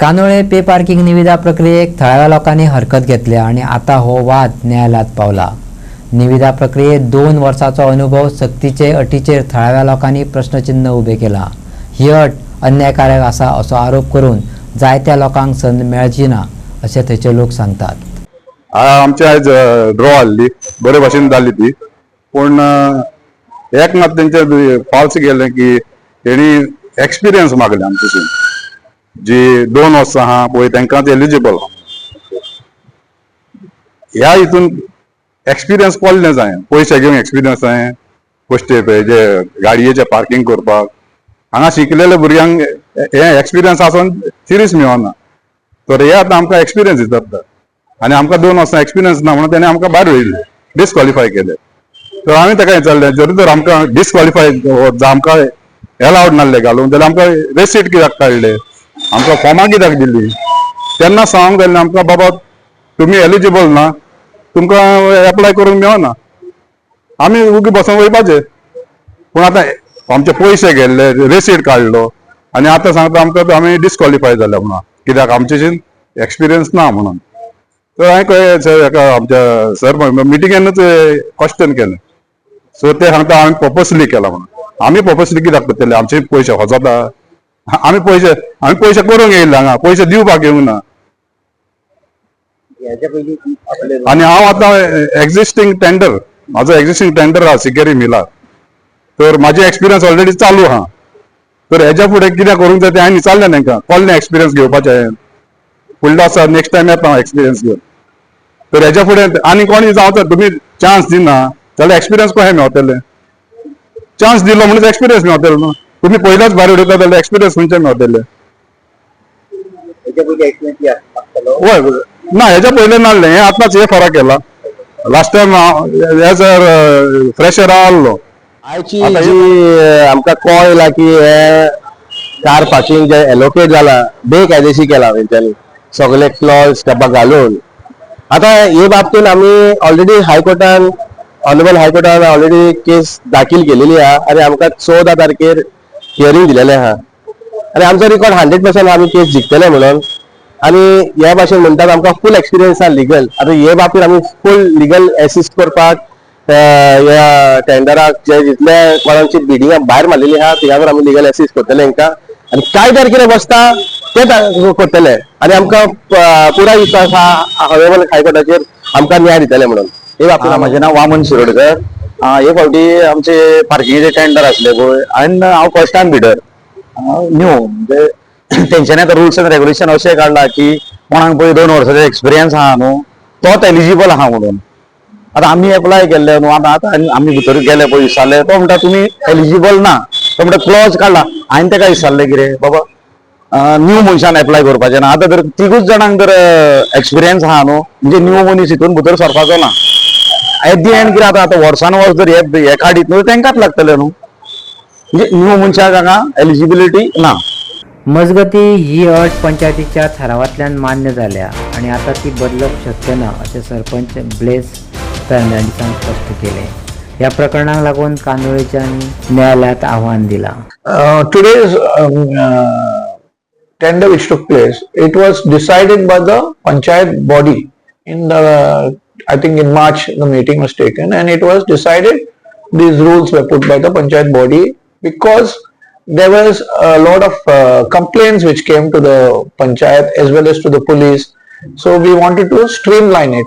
कानोळे पे parking निविदा प्रक्रियेक थळाव्या लोकांनी हरकत घेतल्या आणि आता हो वाद न्यायालयात पावला। निविदा प्रक्रियेत 2 वर्सांचो अनुभव सक्तीचे अटीचेर थळाव्या लोकांनी प्रश्नचिन्ह उभे केला। ही अट अन्यायकारक आसा असो आरोप करून जायत्या लोकांक संद मेळची ना असे थंयचे लोक सांगतात। आमची आज ड्रॉ आल्ली बरे भाशेन जाली ती, पण एक मात तेंचे फॉल्स गेले की तेणी एक्सपिरियन्स मागले आमचे जी 2 वर्सां आहा पळय तांकांच एलिजिबल। ह्या हितून एक्सपिरियन्स कोल्ले जाय, पयशे घेवन एक्सपिरियन्स जाय, पोस्टे जे गाडयेचे पार्किंग करपाक हांगा शिकलेल्या भुरग्यांक हे एक्सपिरियन्स आसून सिरीस मेळना, तर हे आतां आमकां एक्सपिरियन्स दितात आनी आमकां 2 वर्सां एक्सपिरियन्स ना म्हणून तेणे आमकां भायर वयले, डिस्क्वॉलिफाय केले। तर आमी ताका विचारलें जरी तर आमकां डिस्क्वॉलिफाय आमकां अलावड नासले घालून जाल्यार आमकां रेसीट कित्याक काडले, आमकां फॉर्मां कित्याक दिली, तेन्ना सांगूंक जाय आमकां बाबा तुमी एलिजिबल ना, तुमकां एप्लाय करूंक मेळना, आमी उगी बसून वयपाचे। पूण आतां आमचे पयशे गेल्ले, रेसीट काडलो आनी आतां सांगता आमकां आमी डिस्क्वॉलिफाय जाल्या म्हणून, कित्याक आमचेशीन एक्सपिरियन्स ना म्हणून। तर हांवें आमच्या सर मिटिंगेनूच क्वेश्चन केलें, सो ते सांगता आमी पर्पसली केला म्हणून। आमी पर्पसली कित्याक करतले, आमचे पयशे वचता, आमी पयशे करूंक येयले हांगा, पयशे दिवपाक येवंक ना। आनी हांव आतां एक्झिस्टिंग टेंडर, म्हाजो एक्झिस्टिंग टेंडर आहा सिकेरी मिलार, तर म्हाजे एक्सपिरियन्स ऑलरेडी चालू आहा, तर हेच्या फुडें कितें करूंक जाय तें हांवें विचारलें तांकां, कोल्ले एक्सपिरियन्स घेवपाचें फुडलो आसा नेक्स्ट टायम येता हांव एक्सपिरियन्स घेवन। तर हेच्या फुडें आनी कोणी जावं तुमी चान्स दिना जाल्यार एक्सपिरियन्स कशें मेळटले, चान्स दिलो म्हणून एक्सपिरियन्स मेळटलो न्हू, तुमी पयलेच भायर उडयता जाल्यार एक्सपिरियन्स खंयचे मेळटले? हय ना, हेच्या पयलें नासलें, हे आतांच हे फरक केला, last time as a fresher आहलो। आयची जी आमकां कळ्ळें येयला की हे कार पार्किंग जे एलोकेट जाला बेकायदेशीर केला तेंच्यांनी, सगळे क्लॉज स्टेपाक घालून। आतां हे बाबतींत आमी ऑलरेडी हायकोर्टान ऑनरेबल हायकोर्टान ऑलरेडी केस दाखल केलेली आहा आनी आमकां 14 तारखेर हियरिंग दिलेलें आहा आनी आमचो रिकॉर्ड 100% आमी केस जिखतले म्हणून। आनी ह्या भाशेन म्हणटात आमकां फूल एक्सपिरियन्स आहा लिगल। आतां हे बाबतींत आमी फूल लिगल एसिस्ट करपाक ह्या टेंडराक जे जितले कोणाची बिडिंगां भायर मारलेली आहा त्यावर आमी लिगल एसिस्ट करतले हांकां, आनी काय तारखेर बसता ते करतले आनी आमकां पुराय विश्वास आहा ऑनरेबल हायकोर्टाचेर आमकां न्याय दितले म्हणून। हे बाबतींत म्हजें नांव वामन शिरोडकर। हे फावटी आमचे पार्किंगेचे टेंडर आसले पळय, आनी हांव फर्स्ट टायम बिडर न्यू, म्हणजे तेंच्यांनी आतां रुल्स एंड रेग्युलेशन अशें काडला की कोणाक पळय 2 वर्सांचो एक्सपिरियन्स आहा न्हू तोच एलिजिबल आहा म्हणून। आतां आमी एप्लाय केल्ले न्हू, आतां आमी भितर गेले पळय विचारले, तो म्हणटा तुमी एलिजिबल ना, तो म्हणटा क्लॉज काडला। हांवें ताका विचारलें कितें बाबा न्यू मनशान एप्लाय करपाचें ना, आतां जर 3 जाणांक जर एक्सपिरियन्स आहा न्हू म्हणजे न्यू मनीस हितून भितर सरपाचो ना। एट दी एंड कितें आतां वर्सान वर्स जर हे काडीत न्हू तेंकांच लागतले न्हू, म्हणजे न्यू मनशाक हांगा एलिजिबिलिटी ना। मजगती ही अट पंचायतीच्या ठरावांतल्यान मान्य जाल्या आणि आता ती बदलप शक्य ना असे सरपंच ब्लेस फर्नांडिसान स्पष्ट केले। या प्रकरणाक लागून कानोळेच्यांनी न्यायालयात आव्हान दिला। Today's tender which took place, it was decided by the panchayat body in the, I think in March the meeting was taken, and it was decided these rules were put by the panchayat body because there was a lot of complaints which came to the panchayat as well as to the police, so we wanted to streamline it,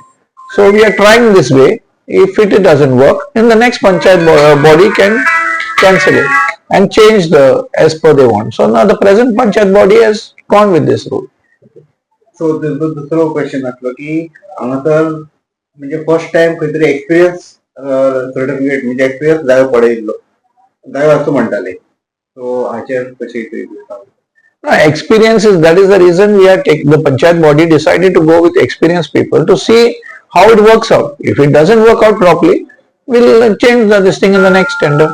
so we are trying this way. If it doesn't work, then the next panchayat body can cancel it and change the as per they want. So now the present panchayat body has gone with this rule. So दुसरो question आसलो की हांगा तर म्हणजे first time खंय तरी experience certificate म्हणजे experience जाय पडयल्लो जाय असो म्हणटाले, सो हाचेर कशें Experience is, that is the reason we are the panchayat body decided to go with experienced people to see how it works out. If it doesn't work out properly, we'll change this thing in the next tender.